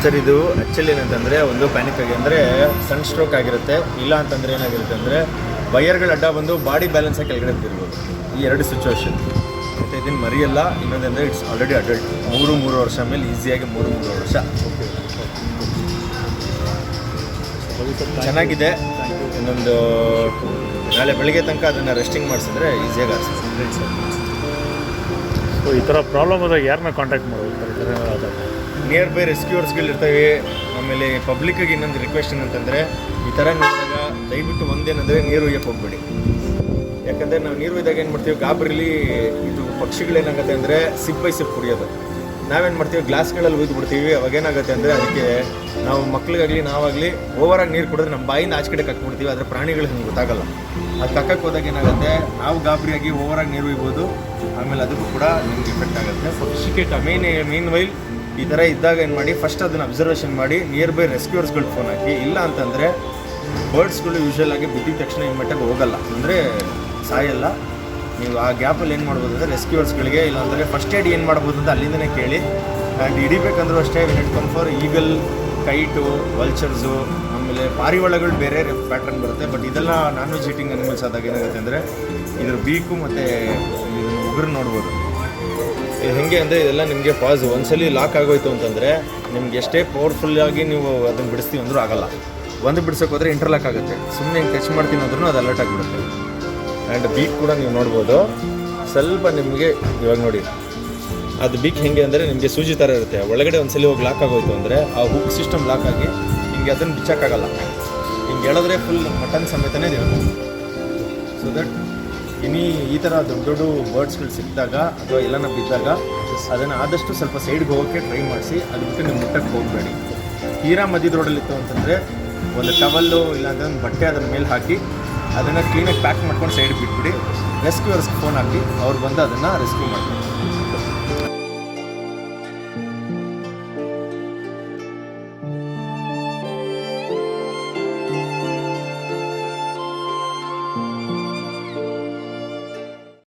Sir ಇದು actually ಏನಂತಂದರೆ ಒಂದು ಪ್ಯಾನಿಕ್ ಆಗಿ ಅಂದರೆ ಸನ್ ಸ್ಟ್ರೋಕ್ ಆಗಿರುತ್ತೆ, ಇಲ್ಲ ಅಂತಂದರೆ ಏನಾಗಿರುತ್ತೆ ಅಂದರೆ ವಯರ್ಗಳು ಅಡ್ಡ ಬಂದು ಬಾಡಿ ಬ್ಯಾಲೆನ್ಸ್ ಆಗಿ ಕೆಳಗಡೆ ಬಿದ್ದಿರ್ಬೋದು. ಈ ಎರಡು ಸಿಚುವೇಶನ್ ಮತ್ತು ಇದನ್ನು ಮರಿಯಲ್ಲ. ಇನ್ನೊಂದಂದರೆ ಇಟ್ಸ್ ಆಲ್ರೆಡಿ ಅಡಲ್ಟ್, 3 ವರ್ಷ ಮೇಲೆ ಈಸಿಯಾಗಿ 3 ವರ್ಷ. ಚೆನ್ನಾಗಿದೆ. ಇನ್ನೊಂದು ನಾಳೆ ಬೆಳಿಗ್ಗೆ ತನಕ ಅದನ್ನು ರೆಸ್ಟಿಂಗ್ ಮಾಡಿಸಿದ್ರೆ ಈಸಿಯಾಗಿ ಆರಿಸ್ತೀವಿ. ಸೊ ಈ ಥರ ಪ್ರಾಬ್ಲಮ್ ಆದಾಗ ಯಾರನ್ನ ಕಾಂಟ್ಯಾಕ್ಟ್ ಮಾಡ್ಬೇಕು? ನಿಯರ್ ಬೈ ರೆಸ್ಕ್ಯೂವರ್ಸ್ಗಳಿರ್ತವೆ. ಆಮೇಲೆ ಪಬ್ಲಿಕ್ಕಾಗಿ ಇನ್ನೊಂದು ರಿಕ್ವೆಸ್ಟ್ ಏನಂತಂದರೆ, ಈ ಥರ ನೋಡಿದಾಗ ದಯವಿಟ್ಟು ಒಂದೇನಂದರೆ ನೀರು ಒಯ್ಯಕ್ಕೆ ಹೋಗ್ಬೇಡಿ. ಯಾಕಂದರೆ ನಾವು ನೀರು ಒಯ್ದಾಗ ಏನು ಮಾಡ್ತೀವಿ, ಗಾಬರಿಲಿ ಇದು ಪಕ್ಷಿಗಳೇನಾಗುತ್ತೆ ಅಂದರೆ ಸಿಪ್ ಬೈ ಸಿಪ್ ಕುಡಿಯೋದು. ನಾವೇನು ಮಾಡ್ತೀವಿ, ಗ್ಲಾಸ್ಗಳಲ್ಲಿ ಒಯ್ದು ಬಿಡ್ತೀವಿ. ಅವಾಗೇನಾಗುತ್ತೆ ಅಂದರೆ ಅದಕ್ಕೆ ನಾವು ಮಕ್ಳಿಗಾಗಲಿ ನಾವಾಗಲಿ ಓವರಾಗಿ ನೀರು ಕುಡಿದ್ರೆ ನಮ್ಮ ಬಾಯಿಂದ ಆಚೆ ಕಡೆ ಕಕ್ಬಿಡ್ತೀವಿ. ಆದರೆ ಪ್ರಾಣಿಗಳಿಗೆ ನಮ್ಗೆ ಗೊತ್ತಾಗಲ್ಲ. ಅದು ಕಕ್ಕಕ್ಕೆ ಹೋದಾಗ ಏನಾಗುತ್ತೆ, ನಾವು ಗಾಬರಿಯಾಗಿ ಓವರಾಗಿ ನೀರು ಒಯ್ಬೋದು. ಆಮೇಲೆ ಅದಕ್ಕೂ ಕೂಡ ನಿಮ್ಗೆ ಇಫೆಕ್ಟ್ ಆಗುತ್ತೆ. ಪಕ್ಷಿಗೆ ಮೇನ್ ವೈಲ್ ಈ ಥರ ಇದ್ದಾಗ ಏನು ಮಾಡಿ, ಫಸ್ಟ್ ಅದನ್ನು ಅಬ್ಸರ್ವೇಷನ್ ಮಾಡಿ ನಿಯರ್ ಬೈ ರೆಸ್ಕ್ಯೂವರ್ಸ್ಗಳು ಫೋನ್ ಹಾಕಿ. ಇಲ್ಲ ಅಂತಂದರೆ ಬರ್ಡ್ಸ್ಗಳು ಯೂಶ್ವಲ್ ಆಗಿ ಬಿದ್ದಿದ ತಕ್ಷಣ ಈ ಮಟ್ಟಿಗೆ ಹೋಗಲ್ಲ, ಅಂದರೆ ಸಾಯಲ್ಲ. ನೀವು ಆ ಗ್ಯಾಪಲ್ಲಿ ಏನು ಮಾಡ್ಬೋದು ಅಂದರೆ ರೆಸ್ಕ್ಯೂವರ್ಸ್ಗಳಿಗೆ ಇಲ್ಲಾಂದರೆ ಫಸ್ಟ್ ಏಡ್ ಏನು ಮಾಡ್ಬೋದು ಅಂತ ಅಲ್ಲಿಂದನೇ ಕೇಳಿ. ಆ್ಯಂಡ್ ಹಿಡಿಬೇಕಂದ್ರೂ ಅಷ್ಟೇ, it come for eagle, kite, vultures, ಆಮೇಲೆ ಪಾರಿವಾಳಗಳು ಬೇರೆ ಪ್ಯಾಟ್ರನ್ ಬರುತ್ತೆ. ಬಟ್ ಇದೆಲ್ಲ ನಾನ್ ವೆಜ್ ಈಟಿಂಗ್ ಅನಿಮಲ್ಸ್ ಆದಾಗ ಏನಾಗುತ್ತೆ ಅಂದರೆ ಇದ್ರ ಬೀಕು ಮತ್ತು ಇದನ್ನು ಉಗುರು ನೋಡ್ಬೋದು. ಇದು ಹೇಗೆ ಅಂದರೆ ಇದೆಲ್ಲ ನಿಮಗೆ ಪಾಸ್ ಒಂದ್ಸಲಿ ಲಾಕ್ ಆಗೋಯ್ತು ಅಂತಂದರೆ ನಿಮ್ಗೆ ಎಷ್ಟೇ ಪವರ್ಫುಲ್ಲಾಗಿ ನೀವು ಅದನ್ನು ಬಿಡಿಸ್ತೀವಿ ಅಂದರೂ ಆಗಲ್ಲ. ಒಂದು ಬಿಡ್ಸೋಕೆ ಹೋದರೆ ಇಂಟರ್ಲಾಕ್ ಆಗುತ್ತೆ. ಸುಮ್ಮನೆ ಹಿಂಗೆ ಟಚ್ ಮಾಡ್ತೀನಿ ಅಂದ್ರೂ ಅದು ಅಲರ್ಟ್ ಆಗಿಬಿಡುತ್ತೆ. ಆ್ಯಂಡ್ ಬೀಕ್ ಕೂಡ ನೀವು ನೋಡ್ಬೋದು. ಸ್ವಲ್ಪ ನಿಮಗೆ ಇವಾಗ ನೋಡಿ, ಅದು ಬೀಕ್ ಹೇಗೆ ಅಂದರೆ ನಿಮಗೆ ಸೂಜಿ ಥರ ಇರುತ್ತೆ. ಒಳಗಡೆ ಒಂದ್ಸಲಿ ಹೋಗಿ ಲಾಕ್ ಆಗೋಯ್ತು ಅಂದರೆ ಆ ಹುಕ್ ಸಿಸ್ಟಮ್ ಲಾಕ್ ಆಗಿ ಹಿಂಗೆ ಅದನ್ನು ಬಿಚ್ಚೋಕ್ಕಾಗಲ್ಲ. ಹಿಂಗೆ ಹೇಳಿದ್ರೆ ಫುಲ್ ಮಟನ್ ಸಮೇತನೇ ಇರ್ಬೋದು. ಸೊ ದಟ್ ಈ ಥರ ದೊಡ್ಡ ದೊಡ್ಡ ಬರ್ಡ್ಸ್ಗಳು ಸಿಕ್ಕಿದಾಗ ಅಥವಾ ಎಲ್ಲನ ಬಿದ್ದಾಗ ಅದನ್ನು ಆದಷ್ಟು ಸ್ವಲ್ಪ ಸೈಡ್ಗೆ ಹೋಗೋಕ್ಕೆ ಟ್ರೈ ಮಾಡಿಸಿ. ಅದು ಬಿಟ್ಟು ನೀವು ಮುಟ್ಟಕ್ಕೆ ಹೋಗಬೇಡಿ. ತೀರಾ ಮಧ್ಯದ ರೋಡಲ್ಲಿತ್ತು ಅಂತಂದರೆ ಒಂದು ಟವಲ್ಲು ಇಲ್ಲಾಂದರೆ ಒಂದು ಬಟ್ಟೆ ಅದನ್ನ ಮೇಲೆ ಹಾಕಿ ಅದನ್ನು ಕ್ಲೀನಾಗಿ ಪ್ಯಾಕ್ ಮಾಡ್ಕೊಂಡು ಸೈಡ್ಗೆ ಬಿಟ್ಬಿಡಿ. ರೆಸ್ಕ್ಯೂವರ್ಸ್ಗೆ ಫೋನ್ ಹಾಕಿ ಅವ್ರು ಬಂದು ಅದನ್ನು ರೆಸ್ಕ್ಯೂ ಮಾಡ್ತಾರೆ.